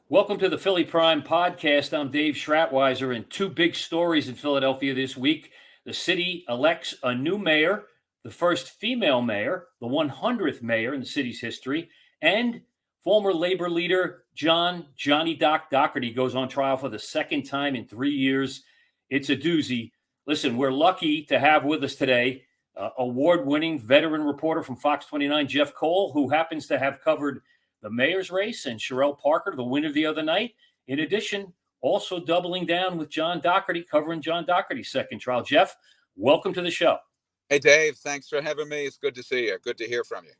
Welcome to the Philly Prime Podcast. I'm Dave Schratweiser, and two big stories in Philadelphia this week. The city elects a new mayor, the first female mayor, the 100th mayor in the city's history, and former labor leader Johnny Dougherty goes on trial for the second time in 3 years. It's a doozy. Listen, we're lucky to have with us today award-winning veteran reporter from Fox 29, Jeff Cole, who happens to have covered the mayor's race and Cherelle Parker, the winner the other night. In addition, also doubling down with John Dougherty, covering John Dougherty's second trial. Jeff, welcome to the show. Hey, Dave, thanks for having me. It's good to see you. Good to hear from you.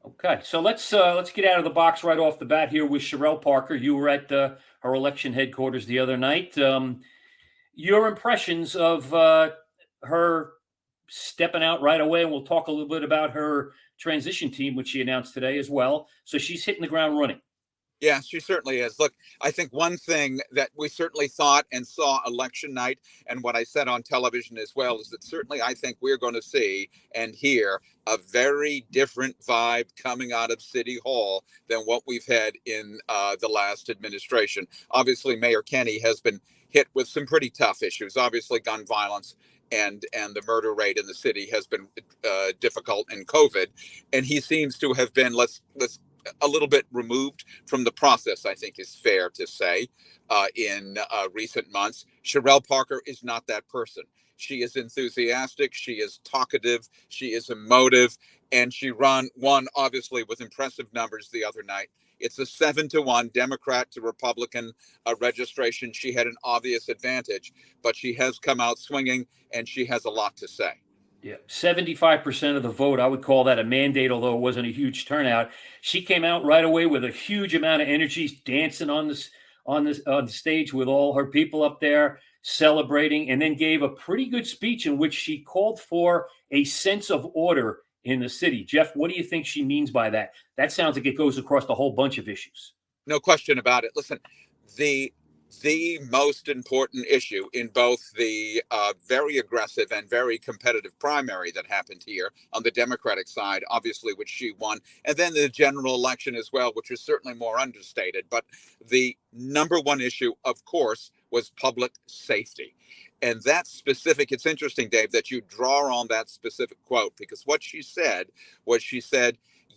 Okay, so let's get out of the box right off the bat here with Cherelle Parker. You were at her election headquarters the other night. Your impressions of her stepping out right away, and we'll talk a little bit about her transition team, which she announced today as well. So she's hitting the ground running. Yeah, she certainly is. Look, I think one thing that we certainly thought and saw election night, and what I said on television as well, is that certainly I think we're going to see and hear a very different vibe coming out of City Hall than what we've had in the last administration. Obviously, Mayor Kenney has been hit with some pretty tough issues. Obviously, gun violence and the murder rate in the city has been difficult in COVID, and he seems to have been let's a little bit removed from the process, I think is fair to say, in recent months. Cherelle Parker is not that person. She is enthusiastic, she is talkative, she is emotive, and she won obviously with impressive numbers the other night. It's a 7-1 Democrat to Republican registration. She had an obvious advantage, but she has come out swinging, and she has a lot to say. Yeah, 75% of the vote. I would call that a mandate, although it wasn't a huge turnout. She came out right away with a huge amount of energy, dancing on the stage with all her people up there, celebrating, and then gave a pretty good speech in which she called for a sense of order in the city. Jeff, what do you think she means by that? That sounds like it goes across a whole bunch of issues. No question about it. Listen, the most important issue in both the very aggressive and very competitive primary that happened here on the Democratic side, obviously, which she won, and then the general election as well, which was certainly more understated. But the number one issue, of course, was public safety. And that's specific. It's interesting, Dave, that you draw on that specific quote, because what she said was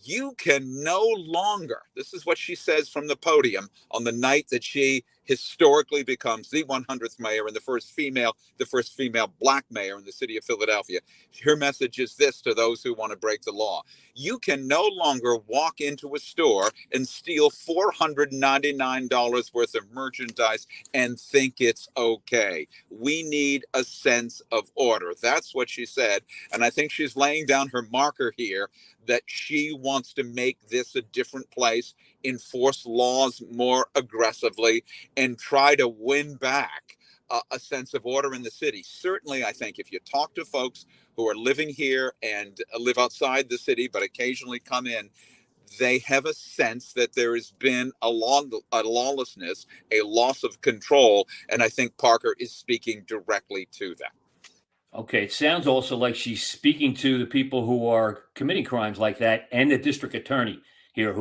you can no longer, this is what she says from the podium on the night that she historically becomes the 100th mayor and the first female black mayor in the city of Philadelphia. Her message is this to those who want to break the law. You can no longer walk into a store and steal $499 worth of merchandise and think it's okay. We need a sense of order. That's what she said. And I think she's laying down her marker here that she wants to make this a different place, enforce laws more aggressively, and try to win back a sense of order in the city. Certainly, I think if you talk to folks who are living here and live outside the city, but occasionally come in, they have a sense that there has been a lawlessness, a loss of control. And I think Parker is speaking directly to that. Okay, it sounds also like she's speaking to the people who are committing crimes like that and the district attorney here,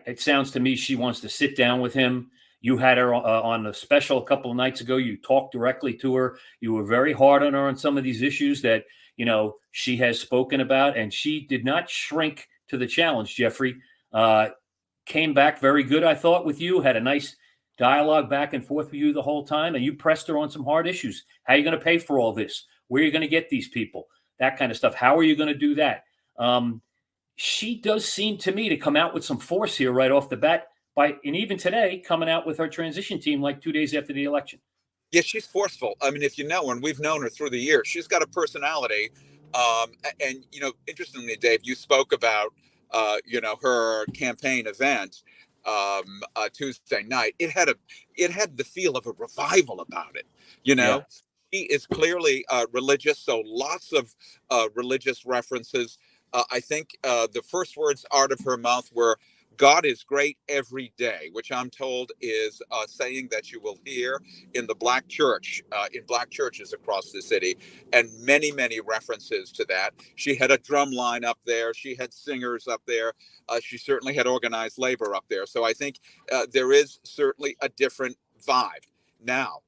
it sounds to me she wants to sit down with him. You had her on a special a couple of nights ago. You talked directly to her. You were very hard on her on some of these issues that, she has spoken about, and she did not shrink to the challenge, Jeffrey. Came back very good, I thought, with you, had a nice dialogue back and forth with you the whole time, and you pressed her on some hard issues. How are you going to pay for all this? Where are you going to get these people? That kind of stuff. How are you going to do that? She does seem to me to come out with some force here right off the bat, and even today, coming out with her transition team like 2 days after the election. Yeah, she's forceful. I mean, if you know her, and we've known her through the years, she's got a personality. And interestingly, Dave, you spoke about, her campaign event Tuesday night. It had the feel of a revival about it. Yeah. He is clearly religious, so lots of religious references. I think the first words out of her mouth were, God is great every day, which I'm told is a saying that you will hear in the black church, in black churches across the city, and many, many references to that. She had a drum line up there. She had singers up there. She certainly had organized labor up there. So I think there is certainly a different vibe. Now,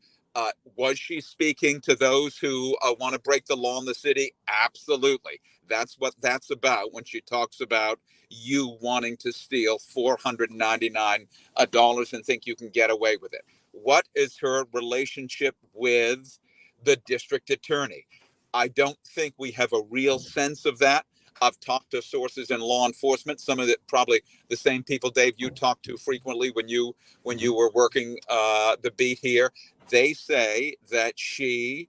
was she speaking to those who want to break the law in the city? Absolutely. That's what that's about when she talks about you wanting to steal $499 and think you can get away with it. What is her relationship with the district attorney? I don't think we have a real sense of that. I've talked to sources in law enforcement, some of it probably the same people, Dave, you talked to frequently when you were working the beat here. They say that she,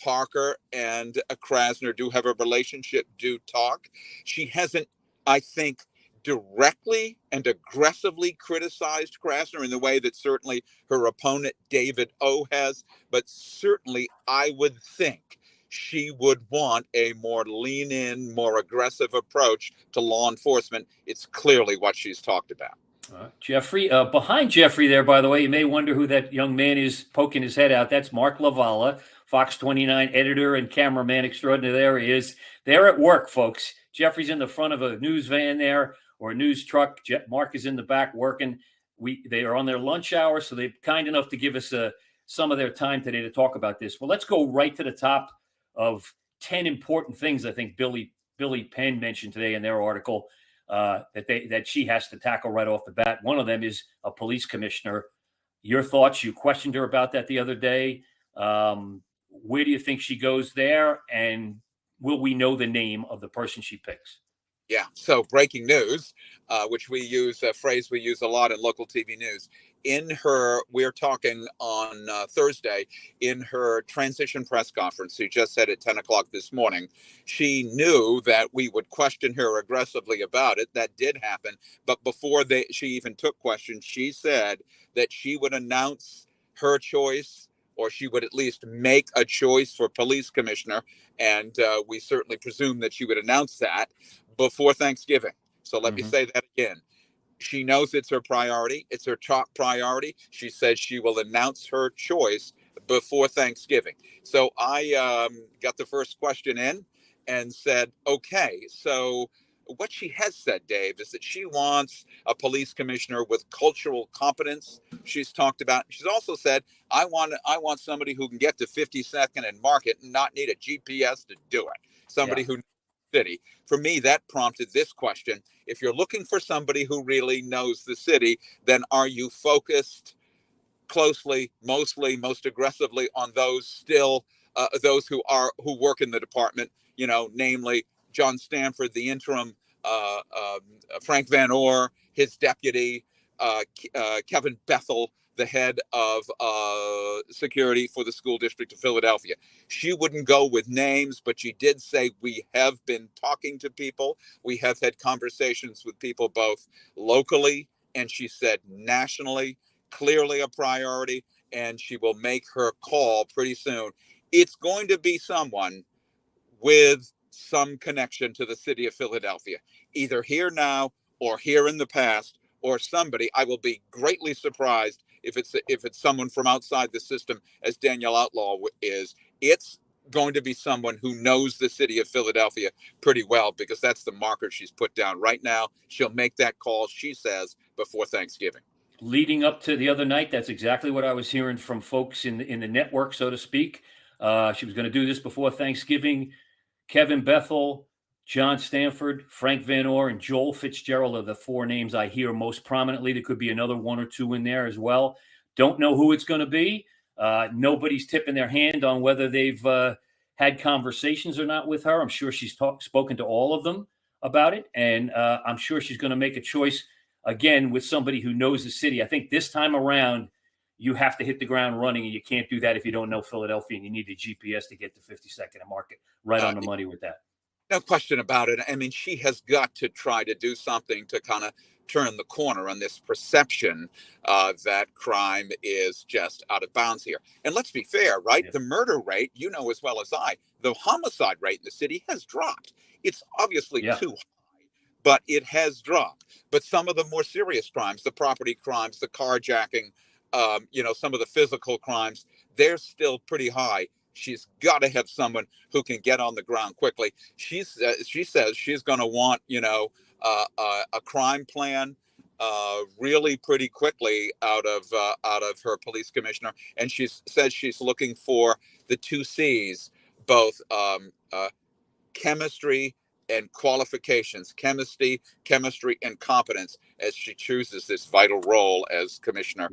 Parker and Krasner do have a relationship, do talk. She hasn't, I think, directly and aggressively criticized Krasner in the way that certainly her opponent, David O, has. But certainly, I would think she would want a more lean in, more aggressive approach to law enforcement. It's clearly what she's talked about. Jeffrey, behind Jeffrey there, by the way, you may wonder who that young man is poking his head out. That's Mark Lavala, Fox 29 editor and cameraman extraordinaire. There he is. They're at work, folks. Jeffrey's in the front of a news van there or a news truck. Mark is in the back working. They are on their lunch hour, so they're kind enough to give us some of their time today to talk about this. Well, let's go right to the top of 10 important things I think Billy Penn mentioned today in their article that she has to tackle right off the bat. One of them is a police commissioner. Your thoughts? You questioned her about that the other day. Where do you think she goes there? And will we know the name of the person she picks? Yeah. So breaking news, which we use, a phrase we use a lot in local TV news. We're talking on Thursday, in her transition press conference, she just said at 10 o'clock this morning, she knew that we would question her aggressively about it. That did happen. But before she even took questions, she said that she would announce her choice, or she would at least make a choice for police commissioner. And we certainly presume that she would announce that before Thanksgiving. So let me say that again. She knows it's her priority. It's her top priority. She says she will announce her choice before Thanksgiving. So I got the first question in and said, okay, so what she has said, Dave, is that she wants a police commissioner with cultural competence. She's talked about, she's also said, I want somebody who can get to 52nd and Market and not need a GPS to do it. Somebody who city. For me, that prompted this question. If you're looking for somebody who really knows the city, then are you focused closely, most aggressively on those those who work in the department, namely John Stanford, the interim, Frank Van Orr, his deputy, Kevin Bethel, the head of security for the school district of Philadelphia. She wouldn't go with names, but she did say, we have been talking to people. We have had conversations with people both locally, and she said nationally, clearly a priority, and she will make her call pretty soon. It's going to be someone with some connection to the city of Philadelphia, either here now or here in the past, or somebody. I will be greatly surprised if it's someone from outside the system, as Danielle Outlaw is. It's going to be someone who knows the city of Philadelphia pretty well, because that's the marker she's put down right now. She'll make that call, she says, before Thanksgiving. Leading up to the other night, that's exactly what I was hearing from folks in the network, so to speak. She was going to do this before Thanksgiving. Kevin Bethel, John Stanford, Frank Van Orr, and Joel Fitzgerald are the four names I hear most prominently. There could be another one or two in there as well. Don't know who it's going to be. Nobody's tipping their hand on whether they've had conversations or not with her. I'm sure she's spoken to all of them about it, and I'm sure she's going to make a choice, again, with somebody who knows the city. I think this time around, you have to hit the ground running, and you can't do that if you don't know Philadelphia, and you need the GPS to get to 52nd and Market. Right on the money with that. No question about it. I mean, she has got to try to do something to kind of turn the corner on this perception that crime is just out of bounds here. And let's be fair, right? Yeah. The murder rate, as well as I, the homicide rate in the city has dropped. It's obviously too high, but it has dropped. But some of the more serious crimes, the property crimes, the carjacking, some of the physical crimes, they're still pretty high. She's got to have someone who can get on the ground quickly. She says she's going to want, a crime plan really pretty quickly out of her police commissioner, and she says she's looking for the two C's, both chemistry and qualifications, chemistry and competence, as she chooses this vital role as commissioner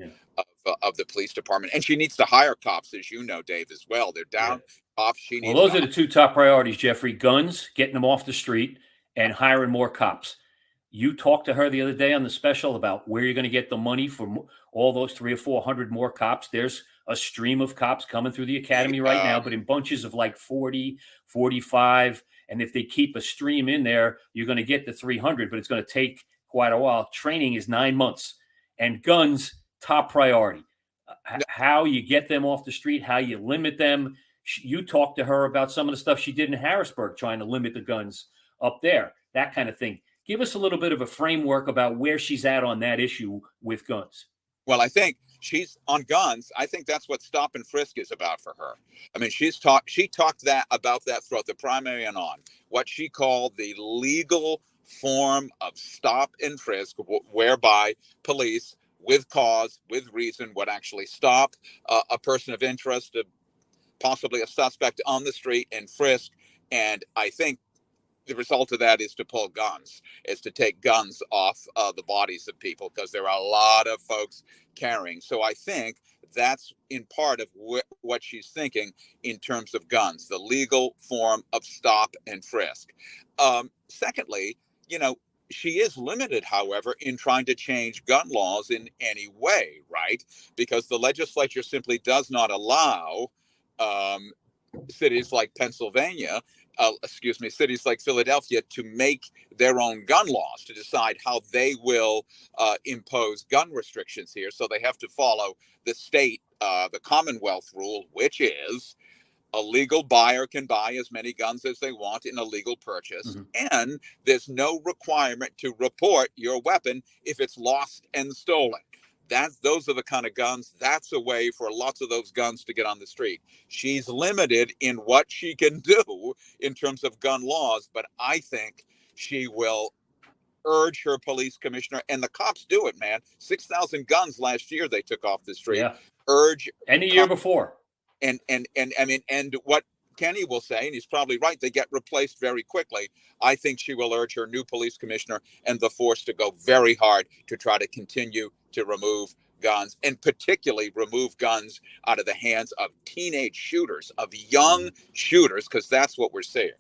of the police department. And she needs to hire cops, as you know, Dave, as well. They're down cops. She needs. Well, those are the two top priorities, Jeffrey: guns, getting them off the street, and hiring more cops. You talked to her the other day on the special about where you're going to get the money for all those 300 or 400 more cops. There's a stream of cops coming through the academy right now, but in bunches of like 40, 45. And if they keep a stream in there, you're going to get the 300, but it's going to take quite a while. Training is 9 months, and guns, top priority. How you get them off the street, how you limit them. You talked to her about some of the stuff she did in Harrisburg, trying to limit the guns up there, that kind of thing. Give us a little bit of a framework about where she's at on that issue with guns. Well, I think she's on guns. I think that's what stop and frisk is about for her. I mean, she talked about that throughout the primary and on, what she called the legal form of stop and frisk, whereby police, with cause, with reason, would actually stop a person of interest, possibly a suspect, on the street and frisk. And I think the result of that is to pull guns, is to take guns off the bodies of people, because there are a lot of folks carrying. So I think that's in part of what she's thinking in terms of guns, the legal form of stop and frisk. Secondly, she is limited, however, in trying to change gun laws in any way, right? Because the legislature simply does not allow cities like cities like Philadelphia to make their own gun laws, to decide how they will impose gun restrictions here. So they have to follow the state, the Commonwealth rule, which is a legal buyer can buy as many guns as they want in a legal purchase. Mm-hmm. And there's no requirement to report your weapon if it's lost and stolen. Those are the kind of guns. That's a way for lots of those guns to get on the street. She's limited in what she can do in terms of gun laws, but I think she will urge her police commissioner, and the cops do it, man. 6,000 guns last year they took off the street. Yeah. And the year before. And I mean, and what Kenney will say, and he's probably right, they get replaced very quickly. I think she will urge her new police commissioner and the force to go very hard to try to continue to remove guns, and particularly remove guns out of the hands of teenage shooters, of young shooters, because that's what we're seeing.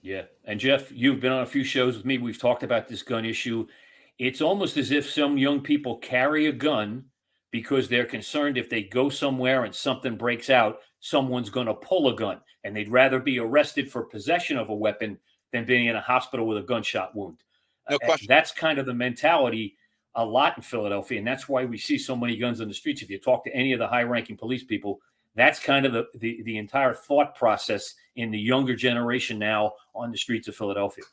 Yeah. And Jeff, you've been on a few shows with me. We've talked about this gun issue. It's almost as if some young people carry a gun because they're concerned if they go somewhere and something breaks out, someone's going to pull a gun, and they'd rather be arrested for possession of a weapon than being in a hospital with a gunshot wound. No question. That's kind of the mentality a lot in Philadelphia, and that's why we see so many guns on the streets. If you talk to any of the high-ranking police people, that's kind of the entire thought process in the younger generation now on the streets of Philadelphia.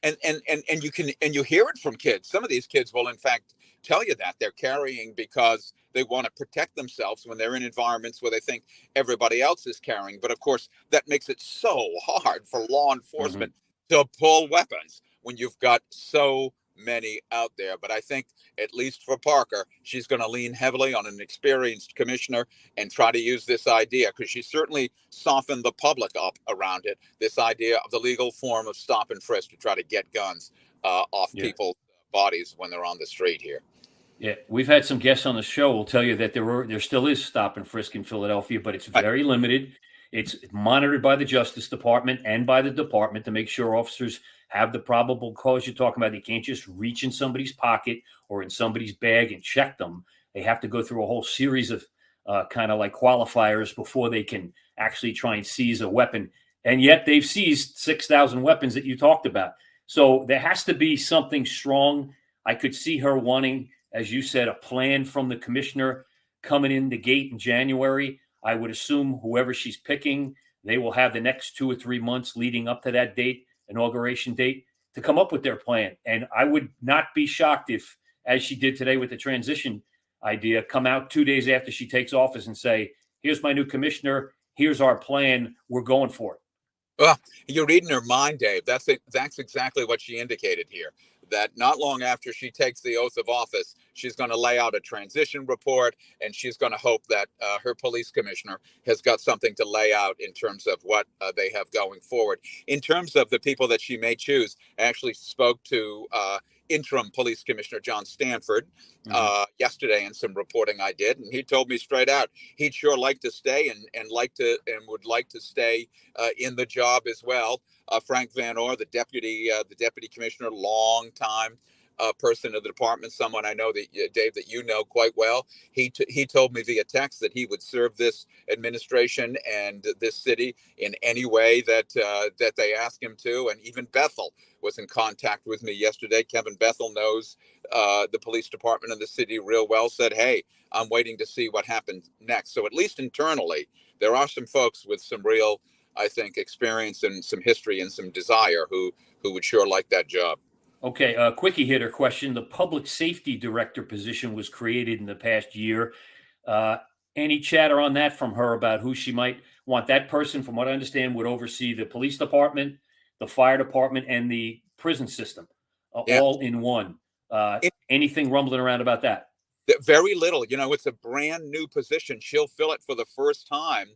And you hear it from kids. Some of these kids will, in fact, tell you that they're carrying because they want to protect themselves when they're in environments where they think everybody else is carrying. But of course, that makes it so hard for law enforcement to pull weapons when you've got so many out there. But I think, at least for Parker, she's going to lean heavily on an experienced commissioner and try to use this idea, because she certainly softened the public up around it, this idea of the legal form of stop and frisk to try to get guns off people's bodies when they're on the street here. Yeah, we've had some guests on the show will tell you that there still is stop and frisk in Philadelphia, but it's very limited. It's monitored by the Justice Department and by the department to make sure officers have the probable cause you're talking about. They can't just reach in somebody's pocket or in somebody's bag and check them. They have to go through a whole series of kind of like qualifiers before they can actually try and seize a weapon. And yet they've seized 6,000 weapons that you talked about. So there has to be something strong. I could see her wanting, as you said, a plan from the commissioner coming in the gate in January. I would assume whoever she's picking, they will have the next 2 or 3 months leading up to that date, inauguration date, to come up with their plan. And I would not be shocked if, as she did today with the transition idea, come out 2 days after she takes office and say, here's my new commissioner. Here's our plan. We're going for it. Well, you're reading her mind, Dave. That's it. That's exactly what she indicated here. That not long after she takes the oath of office, she's going to lay out a transition report, and she's going to hope that her police commissioner has got something to lay out in terms of what they have going forward. In terms of the people that she may choose, I actually spoke to interim police commissioner John Stanford yesterday in some reporting I did, and he told me straight out he'd sure like to stay and would like to stay in the job as well. Frank Van Orr, the deputy commissioner, long time person of the department, someone I know that Dave, that you know quite well. He told me via text that he would serve this administration and this city in any way that that they ask him to. And even Bethel was in contact with me yesterday. Kevin Bethel knows the police department of the city real well. Said, "Hey, I'm waiting to see what happens next." So at least internally, there are some folks with some real, I think, experience and some history and some desire who would sure like that job. Okay, a quickie hitter question. The public safety director position was created in the past year. Uh, any chatter on that from her about who she might want? That person, from what I understand, would oversee the police department, the fire department, and the prison system, Yeah. all in one. It, Anything rumbling around about that? Very little. You know, it's a brand new position. She'll fill it for the first time.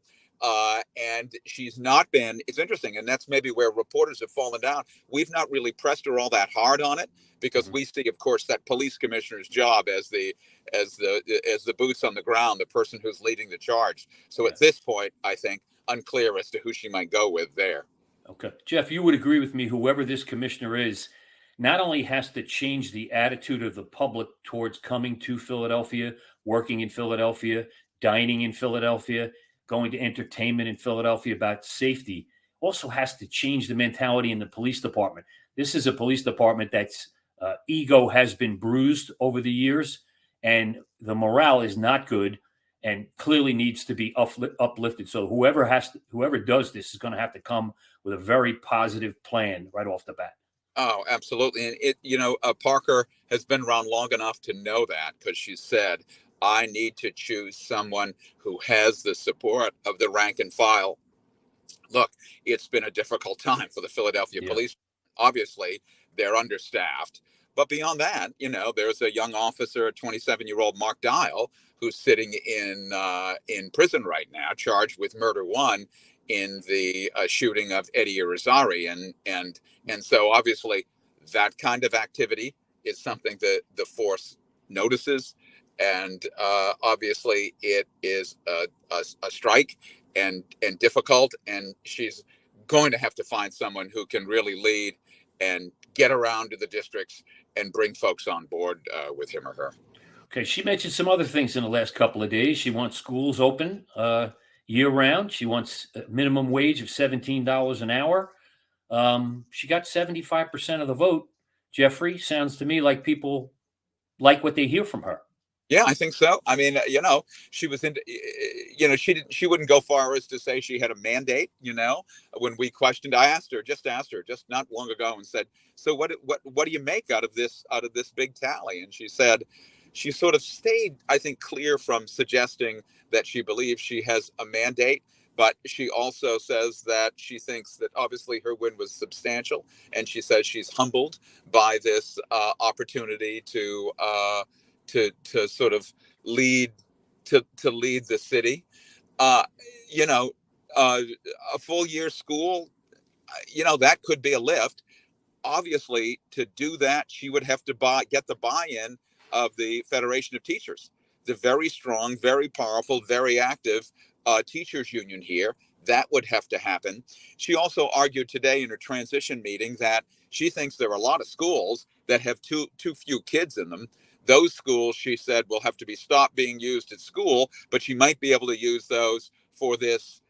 And she's not been, it's interesting. And that's maybe where reporters have fallen down. We've not really pressed her all that hard on it because we see, of course, that police commissioner's job as the boots on the ground, the person who's leading the charge. So at this point, I think unclear as to who she might go with there. Okay. Jeff, you would agree with me, whoever this commissioner is, not only has to change the attitude of the public towards coming to Philadelphia, working in Philadelphia, dining in Philadelphia, going to entertainment in Philadelphia, about safety, also has to change the mentality in the police department. This is a police department that's ego has been bruised over the years, and the morale is not good and clearly needs to be uplifted. So whoever does this is going to have to come with a very positive plan right off the bat. Oh, absolutely. And Parker has been around long enough to know that, because she said, I need to choose someone who has the support of the rank and file. Look, it's been a difficult time for the Philadelphia police. Obviously, they're understaffed. But beyond that, there's a young officer, 27-year-old Mark Dial, who's sitting in prison right now, charged with murder one in the shooting of Eddie Irizarry. And so obviously that kind of activity is something that the force notices. And obviously it is a strike and difficult. And she's going to have to find someone who can really lead and get around to the districts and bring folks on board with him or her. Okay, she mentioned some other things in the last couple of days. She wants schools open year round. She wants a minimum wage of $17 an hour. She got 75% of the vote. Jeffrey, sounds to me like people like what they hear from her. Yeah, I think so. I mean, she was into, she wouldn't go far as to say she had a mandate. When we questioned, I asked her just not long ago and said, so what do you make out of this big tally? And she said, she sort of stayed, I think, clear from suggesting that she believes she has a mandate. But she also says that she thinks that obviously her win was substantial. And she says she's humbled by this opportunity to sort of lead the city. A full year school, that could be a lift. Obviously, to do that, she would have to get the buy-in of the Federation of Teachers, the very strong, very powerful, very active teachers union here. That would have to happen. She also argued today in her transition meeting that she thinks there are a lot of schools that have too few kids in them. Those schools, she said, will have to be stopped being used at school, but she might be able to use those for this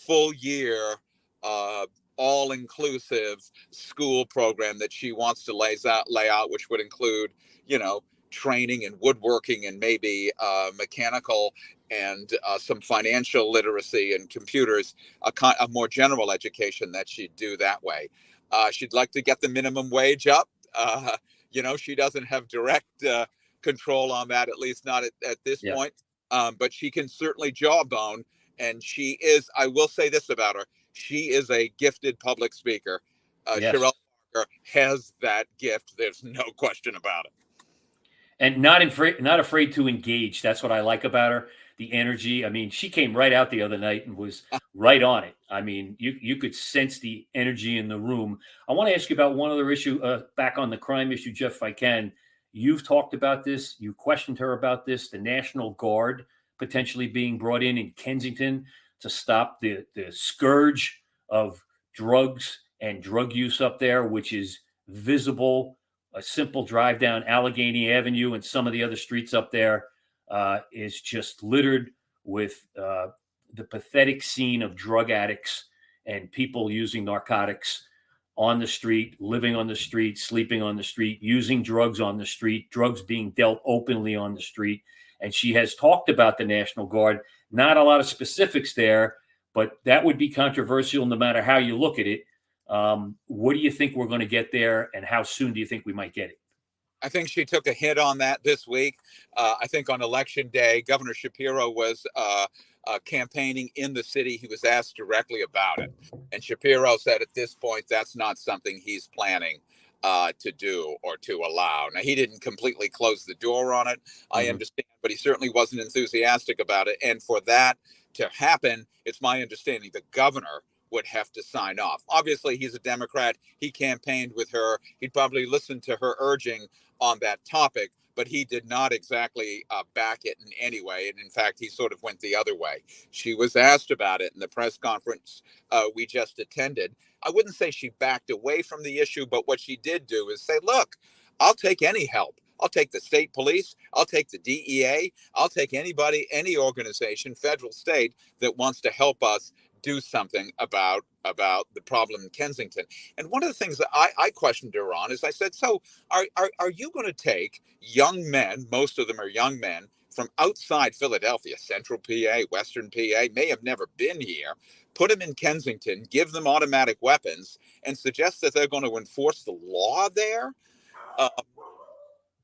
full year, all-inclusive school program that she wants to lay out, which would include, training and woodworking and maybe mechanical and some financial literacy and computers, a more general education that she'd do that way. She'd like to get the minimum wage up. She doesn't have direct control on that, at least not at this Yeah. point. But she can certainly jawbone. And she is, I will say this about her, she is a gifted public speaker. Yes. Cherelle Parker has that gift. There's no question about it. And not afraid to engage. That's what I like about her. The energy. I mean, she came right out the other night and was right on it. I mean, you could sense the energy in the room. I want to ask you about one other issue. Back on the crime issue, Jeff, if I can. You've talked about this. You questioned her about this. The National Guard potentially being brought in Kensington to stop the scourge of drugs and drug use up there, which is visible. A simple drive down Allegheny Avenue and some of the other streets up there is just littered with the pathetic scene of drug addicts and people using narcotics on the street, living on the street, sleeping on the street, using drugs on the street, drugs being dealt openly on the street. And she has talked about the National Guard. Not a lot of specifics there, but that would be controversial no matter how you look at it. What do you think we're going to get there, and how soon do you think we might get it? I think she took a hit on that this week. I think on election day, Governor Shapiro was campaigning in the city. He was asked directly about it. And Shapiro said at this point, that's not something he's planning to do or to allow. Now, he didn't completely close the door on it. I understand, but he certainly wasn't enthusiastic about it. And for that to happen, it's my understanding the governor would have to sign off. Obviously, he's a Democrat. He campaigned with her. He'd probably listened to her urging on that topic, but he did not exactly back it in any way. And in fact, he sort of went the other way. She was asked about it in the press conference we just attended. I wouldn't say she backed away from the issue, but what she did do is say, look, I'll take any help. I'll take the state police. I'll take the DEA. I'll take anybody, any organization, federal, state, that wants to help us do something about the problem in Kensington. And one of the things that I questioned her on is I said, so are you going to take young men, most of them are young men, from outside Philadelphia, central PA, western PA, may have never been here, put them in Kensington, give them automatic weapons, and suggest that they're going to enforce the law there?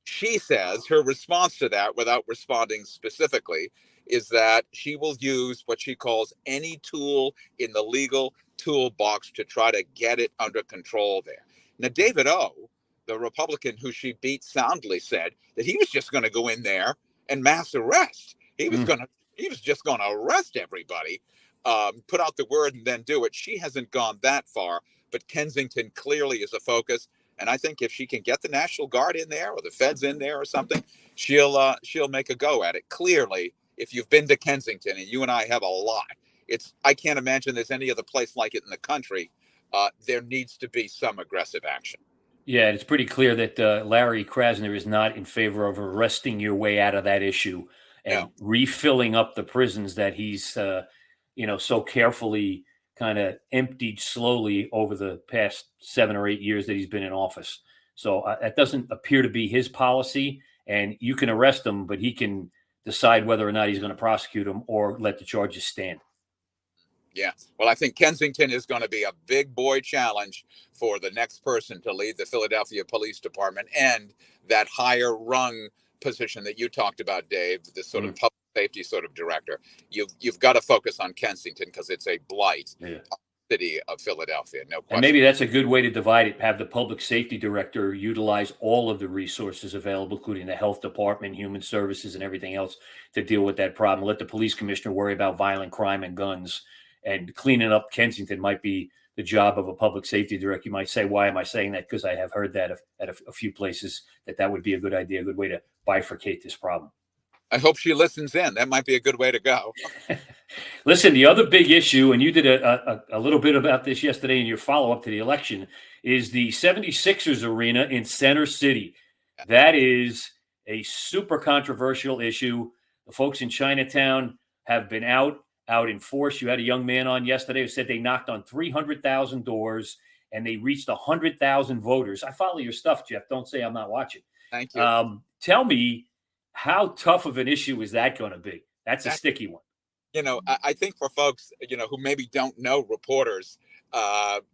She says her response to that, without responding specifically, is that she will use what she calls any tool in the legal toolbox to try to get it under control there. Now, David O., the Republican who she beat soundly, said that he was just going to go in there and mass arrest. He was just going to arrest everybody, put out the word and then do it. She hasn't gone that far, but Kensington clearly is a focus. And I think if she can get the National Guard in there or the feds in there or something, she'll make a go at it. Clearly, if you've been to Kensington, and you and I have a lot, I can't imagine there's any other place like it in the country. There needs to be some aggressive action. Yeah, it's pretty clear that Larry Krasner is not in favor of arresting your way out of that issue and refilling up the prisons that he's, so carefully kind of emptied slowly over the past 7 or 8 years that he's been in office. So that doesn't appear to be his policy. And you can arrest him, but he can decide whether or not he's going to prosecute him or let the charges stand. Yeah. Well, I think Kensington is going to be a big boy challenge for the next person to lead the Philadelphia Police Department, and that higher rung position that you talked about, Dave, this sort of public safety sort of director. You've got to focus on Kensington because it's a blight on the city of Philadelphia. No question. And maybe that's a good way to divide it. Have the public safety director utilize all of the resources available, including the health department, human services, and everything else to deal with that problem. Let the police commissioner worry about violent crime and guns. And cleaning up Kensington might be the job of a public safety director. You might say, why am I saying that? Because I have heard that at a few places that would be a good idea, a good way to bifurcate this problem. I hope she listens in. That might be a good way to go. Listen, the other big issue, and you did a little bit about this yesterday in your follow-up to the election, is the 76ers arena in Center City. That is a super controversial issue. The folks in Chinatown have been out in force. You had a young man on yesterday who said they knocked on 300,000 doors and they reached 100,000 voters. I follow your stuff, Jeff. Don't say I'm not watching. Thank you. Tell me, how tough of an issue is that going to be? That's a sticky one. I think for folks, who maybe don't know reporters,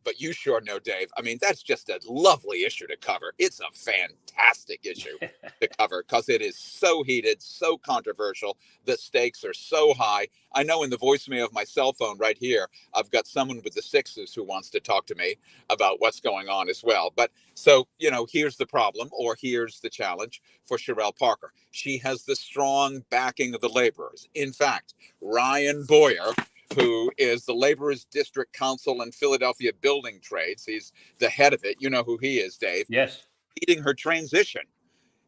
but you sure know, Dave. I mean, that's just a lovely issue to cover. It's a fantastic issue to cover because it is so heated, so controversial. The stakes are so high. I know in the voicemail of my cell phone right here, I've got someone with the Sixers who wants to talk to me about what's going on as well. But so, here's the problem, or here's the challenge for Cherelle Parker. She has the strong backing of the laborers. In fact, Ryan Boyer, who is the Laborers District Council in Philadelphia Building Trades. He's the head of it. You know who he is, Dave. Yes. Leading her transition.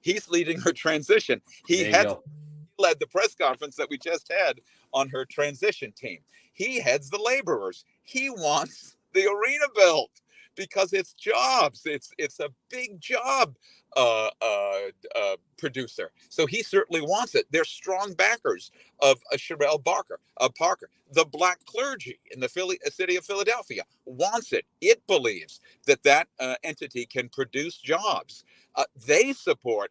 He's leading her transition. There you go. Led the press conference that we just had on her transition team. He heads the laborers. He wants the arena built because it's jobs. It's a big job producer. So he certainly wants it. They're strong backers of Cherelle Parker. The black clergy in the city of Philadelphia wants it. It believes that entity can produce jobs. They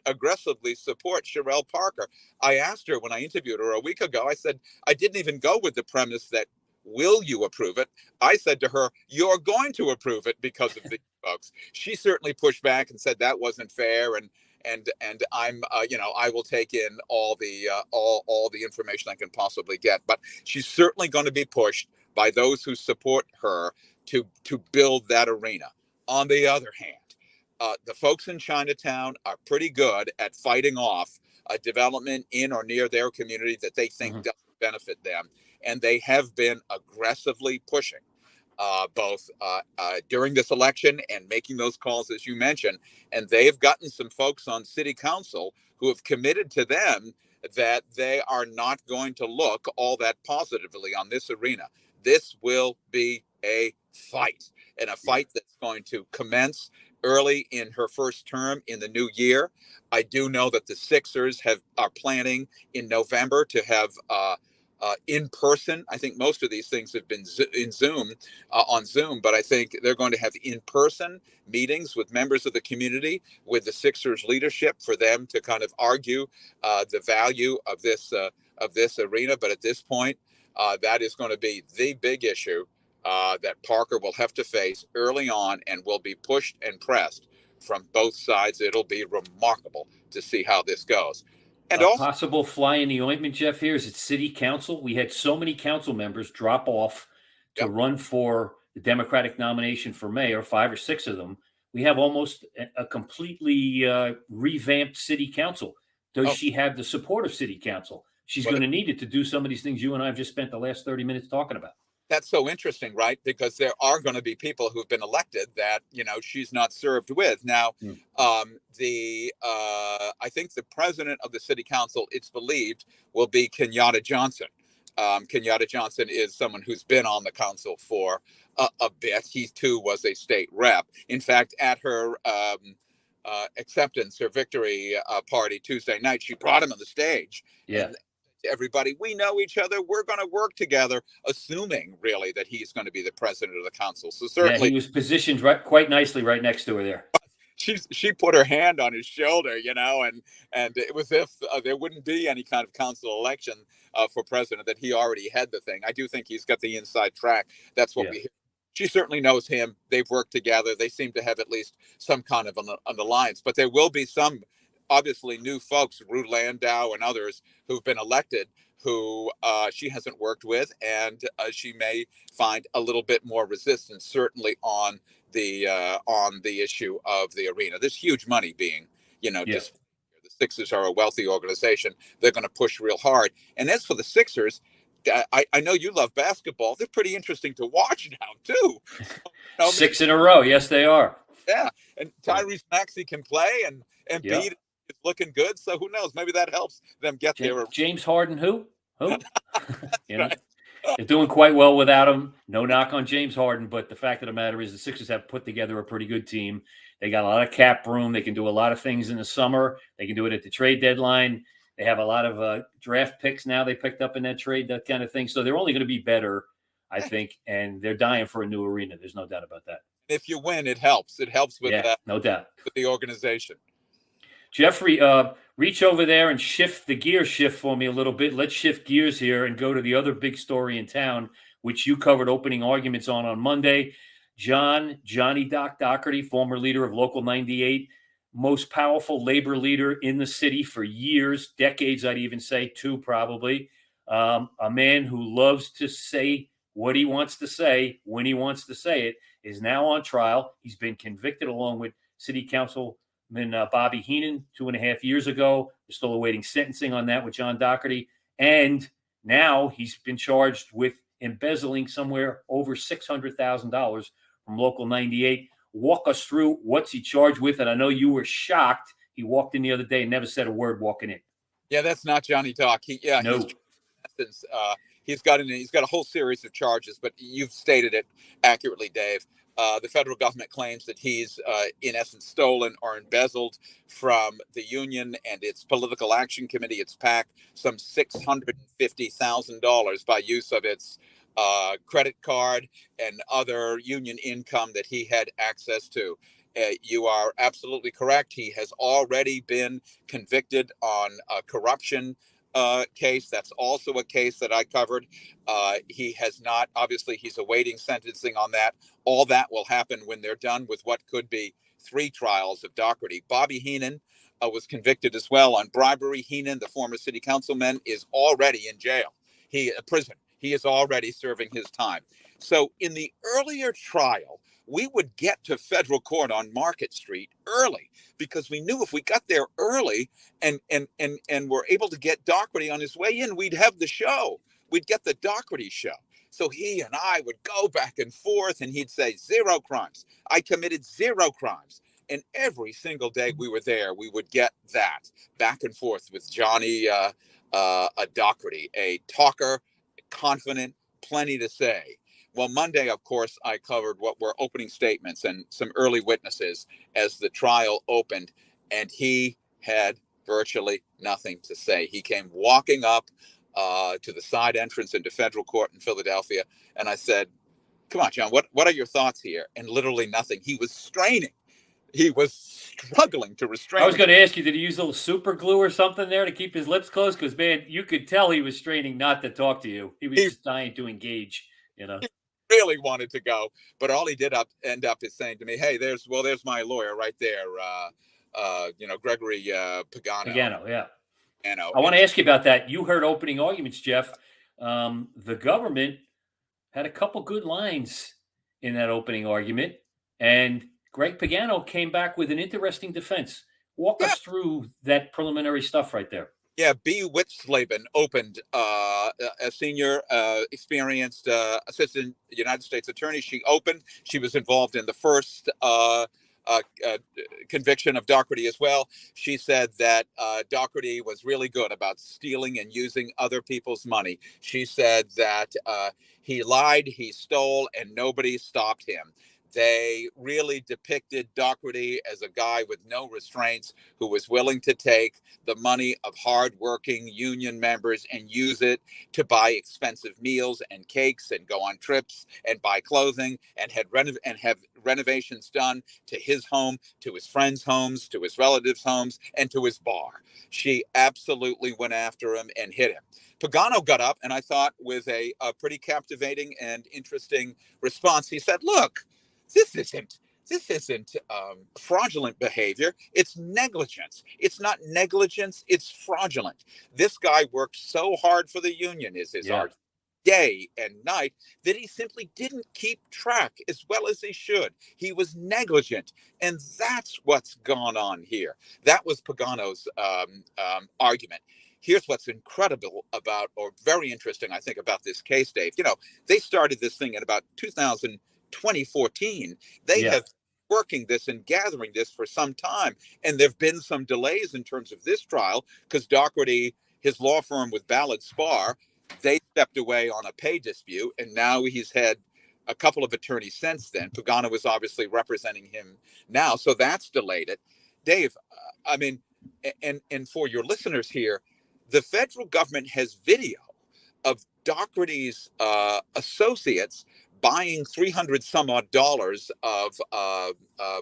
aggressively support Cherelle Parker. I asked her when I interviewed her a week ago, I said, I didn't even go with the premise that, will you approve it? I said to her, you're going to approve it because of the folks. She certainly pushed back and said that wasn't fair. And I'm, I will take in all the information I can possibly get. But she's certainly going to be pushed by those who support her to build that arena. On the other hand, the folks in Chinatown are pretty good at fighting off a development in or near their community that they think doesn't benefit them. And they have been aggressively pushing both during this election and making those calls, as you mentioned. And they've gotten some folks on city council who have committed to them that they are not going to look all that positively on this arena. This will be a fight, and a fight that's going to commence early in her first term in the new year. I do know that the Sixers are planning in November to have in person. I think most of these things have been on Zoom, but I think they're going to have in-person meetings with members of the community, with the Sixers leadership, for them to kind of argue the value of this arena. But at this point, that is going to be the big issue that Parker will have to face early on, and will be pushed and pressed from both sides. It'll be remarkable to see how this goes. And a also, possible fly in the ointment, Jeff, here is at city council. We had so many council members drop off to run for the Democratic nomination for mayor, 5 or 6 of them. We have almost a completely revamped city council. Does she have the support of city council? She's going to need it to do some of these things you and I have just spent the last 30 minutes talking about. That's so interesting, right? Because there are going to be people who've been elected that, she's not served with. Now, I think the president of the city council, it's believed, will be Kenyatta Johnson. Kenyatta Johnson is someone who's been on the council for a bit. He too was a state rep. In fact, at her acceptance, her victory party Tuesday night, she brought him on the stage. Yeah. And everybody, we know each other, we're going to work together, assuming really that he's going to be the president of the council. So certainly he was positioned quite nicely right next to her there. She put her hand on his shoulder, and it was if there wouldn't be any kind of council election for president, that he already had the thing. I do think he's got the inside track. That's what we hear. She certainly knows him. They've worked together. They seem to have at least some kind of an alliance. But there will be some, obviously, new folks, Rue Landau and others, who've been elected, who she hasn't worked with, and she may find a little bit more resistance, certainly on the issue of the arena. There's huge money being, the Sixers are a wealthy organization. They're going to push real hard. And as for the Sixers, I know you love basketball. They're pretty interesting to watch now, too. 6 in a row. Yes, they are. Yeah. And Tyrese Maxey can play, and Embiid is looking good. So who knows? Maybe that helps them get there. James Harden, who? They're doing quite well without him. No knock on James Harden, but the fact of the matter is the Sixers have put together a pretty good team. They got a lot of cap room. They can do a lot of things in the summer. They can do it at the trade deadline. They have a lot of draft picks now they picked up in that trade, that kind of thing. So they're only going to be better, I think, and they're dying for a new arena. There's no doubt about that. If you win, it helps. It helps with that. No doubt. With the organization. Jeffrey, reach over there and shift for me a little bit. Let's shift gears here and go to the other big story in town, which you covered opening arguments on Monday. Johnny Dougherty, former leader of Local 98, most powerful labor leader in the city for years, decades, I'd even say two probably. A man who loves to say what he wants to say when he wants to say it, is now on trial. He's been convicted along with City Councilman Bobby Heenan 2.5 years ago. We're still awaiting sentencing on that with John Dougherty. And now he's been charged with embezzling somewhere over $600,000 from Local 98. Walk us through what's he charged with. And I know you were shocked. He walked in the other day and never said a word walking in. Yeah, that's not Johnny talk. No. He's got a whole series of charges, but you've stated it accurately, Dave. The federal government claims that he's, in essence, stolen or embezzled from the union and its political action committee, its PAC, some $650,000 by use of its credit card and other union income that he had access to. You are absolutely correct. He has already been convicted on a corruption case. That's also a case that I covered. He has not, obviously, he's awaiting sentencing on that. All that will happen when they're done with what could be 3 trials of Dougherty. Bobby Heenan was convicted as well on bribery. Heenan, the former city councilman, is already in jail. Prison. He is already serving his time. So in the earlier trial, we would get to federal court on Market Street early because we knew if we got there early and were able to get Dougherty on his way in, we'd have the show. We'd get the Dougherty show. So he and I would go back and forth, and he'd say 0 crimes. I committed 0 crimes. And every single day we were there, we would get that back and forth with Johnny Dougherty, a talker, confident, plenty to say. Well, Monday, of course, I covered what were opening statements and some early witnesses as the trial opened, and he had virtually nothing to say. He came walking up to the side entrance into federal court in Philadelphia, and I said, "Come on, John, what are your thoughts here?" And literally nothing. He was straining. He was struggling to restrain. I was going to ask you, did he use a little super glue or something there to keep his lips closed? Because, man, you could tell he was straining not to talk to you. He was just dying to engage, you know. Really wanted to go, but all he did end up is saying to me, "Hey, there's my lawyer right there, Gregory Pagano." Pagano, yeah. I want to ask you about that. You heard opening arguments, Jeff. The government had a couple good lines in that opening argument, and Greg Pagano came back with an interesting defense. Walk us through that preliminary stuff right there. Yeah, B. Witzlaben opened, a senior, experienced assistant United States attorney. She opened. She was involved in the first conviction of Dougherty as well. She said that Dougherty was really good about stealing and using other people's money. She said that he lied, he stole, and nobody stopped him. They really depicted Dougherty as a guy with no restraints who was willing to take the money of hardworking union members and use it to buy expensive meals and cakes and go on trips and buy clothing and have renovations done to his home, to his friends' homes, to his relatives' homes, and to his bar. She absolutely went after him and hit him. Pagano got up, and I thought with a pretty captivating and interesting response. He said, "Look, this isn't fraudulent behavior. It's negligence. It's not negligence. It's fraudulent. This guy worked so hard for the union," is his argument, day and night, that he simply didn't keep track as well as he should. He was negligent. And that's what's gone on here. That was Pagano's argument. Here's what's incredible about, or very interesting, I think, about this case, Dave. They started this thing in about 2014. They have working this and gathering this for some time. And there've been some delays in terms of this trial because Dougherty, his law firm with Ballard Spahr, they stepped away on a pay dispute. And now he's had a couple of attorneys since then. Pagano was obviously representing him now. So that's delayed it. Dave, and for your listeners here, the federal government has video of Dougherty's associates buying $300 some odd of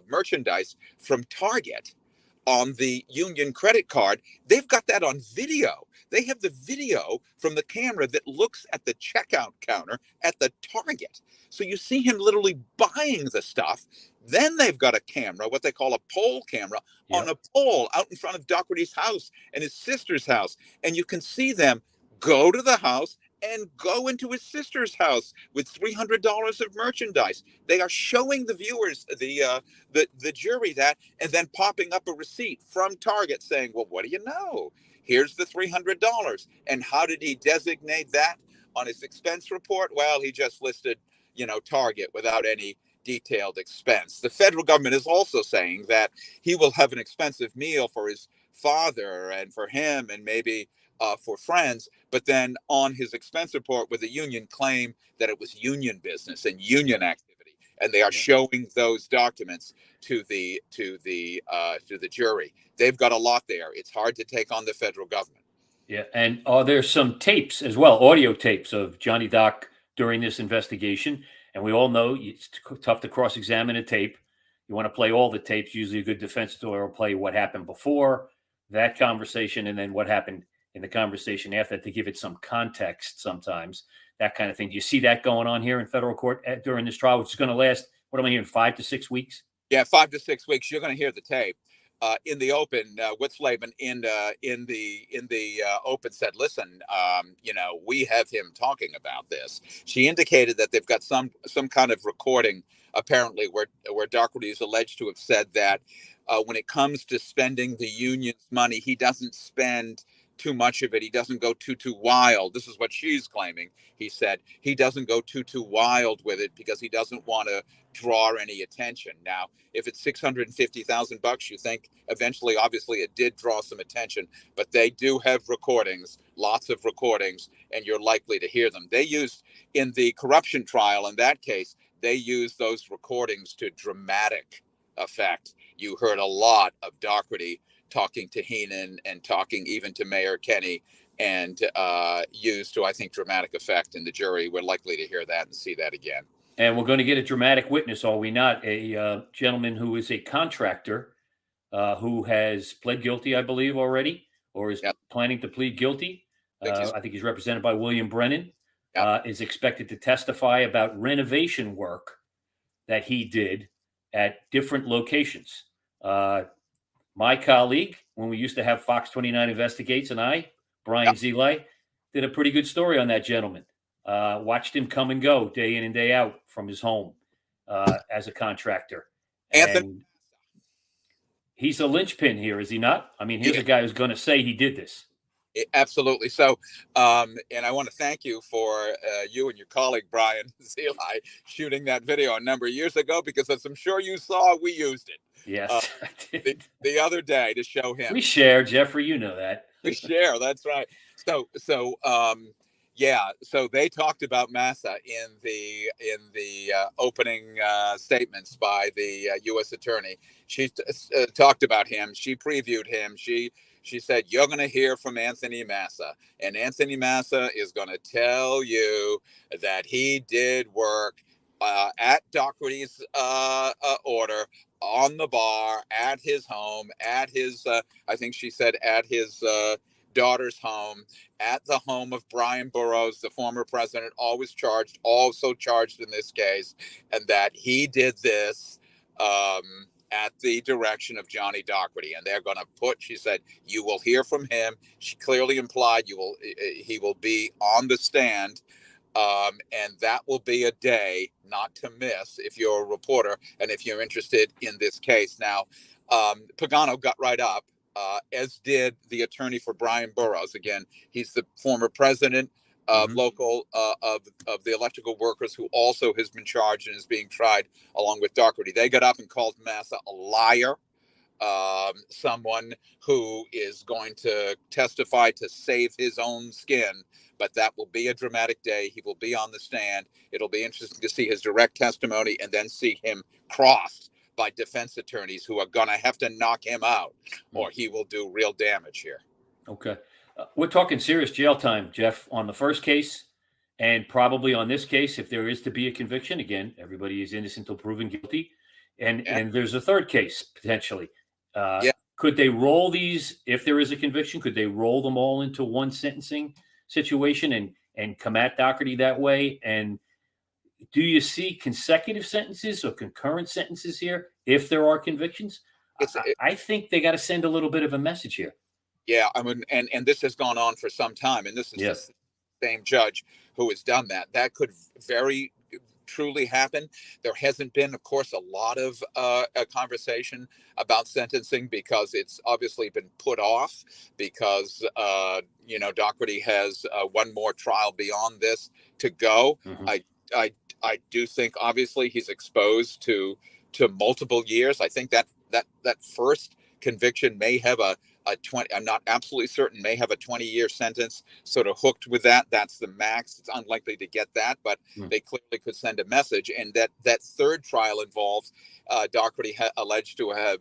merchandise from Target on the Union credit card. They've got that on video. They have the video from the camera that looks at the checkout counter at the Target. So you see him literally buying the stuff. Then they've got a camera, what they call a pole camera, on a pole out in front of Dougherty's house and his sister's house. And you can see them go to the house and go into his sister's house with $300 of merchandise. They are showing the viewers, the jury, that, and then popping up a receipt from Target saying, well, what do you know? Here's the $300. And how did he designate that on his expense report? Well, he just listed, Target without any detailed expense. The federal government is also saying that he will have an expensive meal for his father and for him and maybe for friends, but then on his expense report with the union claim that it was union business and union activity, and they are showing those documents to the jury. They've got a lot there. It's hard to take on the federal government. Yeah, and are there some tapes as well, audio tapes of Johnny Doc during this investigation? And we all know it's tough to cross-examine a tape. You want to play all the tapes. Usually a good defense lawyer will play what happened before that conversation and then what happened in the conversation after that to give it some context sometimes, that kind of thing. Do you see that going on here in federal court during this trial, which is going to last, what am I hearing, 5 to 6 weeks? Yeah, 5 to 6 weeks. You're going to hear the tape. In the open, Witzlaben in the open said, "Listen, we have him talking about this." She indicated that they've got some kind of recording, apparently, where Dougherty is alleged to have said that when it comes to spending the union's money, he doesn't spend too much of it. He doesn't go too wild. This is what she's claiming. He said he doesn't go too wild with it because he doesn't want to draw any attention. Now, if it's $650,000, you think eventually, obviously, it did draw some attention, but they do have recordings, lots of recordings, and you're likely to hear them. They used in the corruption trial, in that case, they used those recordings to dramatic effect. You heard a lot of Dougherty talking to Heenan and talking even to Mayor Kenney, and used to, I think, dramatic effect in the jury. We're likely to hear that and see that again. And we're going to get a dramatic witness, are we not? A gentleman who is a contractor who has pled guilty, I believe, already, or is planning to plead guilty. I think he's represented by William Brennan, is expected to testify about renovation work that he did at different locations. My colleague, when we used to have Fox 29 Investigates, and I, Brian Zeli, did a pretty good story on that gentleman. Watched him come and go day in and day out from his home as a contractor. And he's a linchpin here, is he not? I mean, here's a guy who's going to say he did this. Absolutely. So, and I want to thank you for you and your colleague, Brian Zeli, shooting that video a number of years ago, because as I'm sure you saw, we used it. Yes, I did. The other day to show him. We share, Jeffrey, you know that. We share, that's right. So they talked about Massa in the opening statements by the U.S. attorney. She talked about him. She previewed him. She said, you're going to hear from Anthony Massa, and Anthony Massa is going to tell you that he did work at Dougherty's order, on the bar, at his home, at his, I think she said, at his daughter's home, at the home of Brian Burroughs, the former president, also charged in this case, and that he did this at the direction of Johnny Dougherty. And they're going to she said, you will hear from him. She clearly implied he will be on the stand. And that will be a day not to miss if you're a reporter and if you're interested in this case. Now, Pagano got right up, as did the attorney for Brian Burroughs. Again, he's the former president of of the electrical workers, who also has been charged and is being tried along with Dougherty. They got up and called Massa a liar, someone who is going to testify to save his own skin. But that will be a dramatic day. He will be on the stand. It'll be interesting to see his direct testimony and then see him crossed by defense attorneys who are going to have to knock him out, or he will do real damage here. Okay. We're talking serious jail time, Jeff, on the first case, and probably on this case, if there is to be a conviction. Again, everybody is innocent until proven guilty. And there's a third case, potentially. Could they roll these, if there is a conviction, could they roll them all into one sentencing situation and come at Dougherty that way? And do you see consecutive sentences or concurrent sentences here if there are convictions? I think they got to send a little bit of a message here. Yeah, I mean, and this has gone on for some time, and this is the same judge who has done that. That could very truly happen. There hasn't been, of course, a lot of a conversation about sentencing because it's obviously been put off because Dougherty has one more trial beyond this to go. Mm-hmm. I do think obviously he's exposed to multiple years. I think that first conviction may have a 20, I'm not absolutely certain, may have a 20-year sentence sort of hooked with that. That's the max. It's unlikely to get that, but they clearly could send a message. And that third trial involves Dougherty alleged to have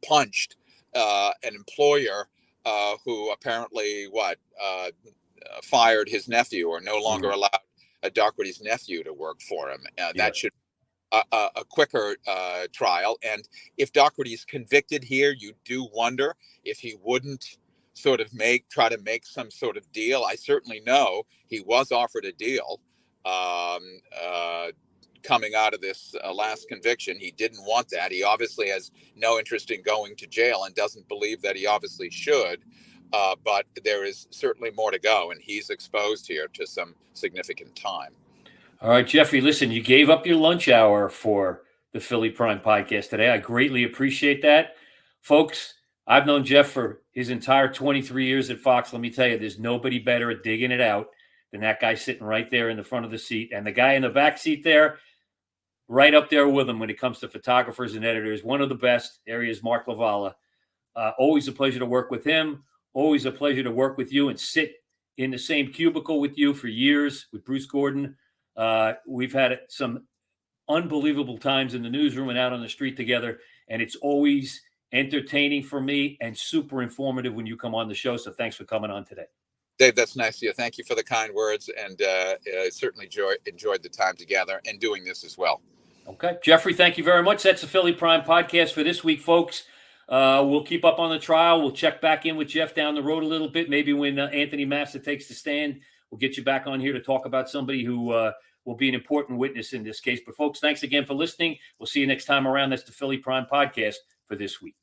punched an employer who apparently fired his nephew or no longer allowed Dougherty's nephew to work for him. That should a quicker trial. And if Dougherty's convicted here, you do wonder if he wouldn't sort of try to make some sort of deal. I certainly know he was offered a deal coming out of this last conviction. He didn't want that. He obviously has no interest in going to jail and doesn't believe that he obviously should. But there is certainly more to go, and he's exposed here to some significant time. All right, Jeffrey, listen, you gave up your lunch hour for the Philly Prime podcast today. I greatly appreciate that. Folks, I've known Jeff for his entire 23 years at Fox. Let me tell you, there's nobody better at digging it out than that guy sitting right there in the front of the seat. And the guy in the back seat there, right up there with him when it comes to photographers and editors, one of the best areas, Mark Lavala. Always a pleasure to work with him. Always a pleasure to work with you and sit in the same cubicle with you for years with Bruce Gordon. We've had some unbelievable times in the newsroom and out on the street together, and it's always entertaining for me and super informative when you come on the show. So thanks for coming on today. Dave, that's nice of you. Thank you for the kind words, and certainly enjoyed the time together and doing this as well. Okay. Jeffrey, thank you very much. That's the Philly Prime podcast for this week, folks. We'll keep up on the trial. We'll check back in with Jeff down the road a little bit. Maybe when Anthony Massa takes the stand, we'll get you back on here to talk about somebody who will be an important witness in this case. But folks, thanks again for listening. We'll see you next time around. That's the Philly Prime podcast for this week.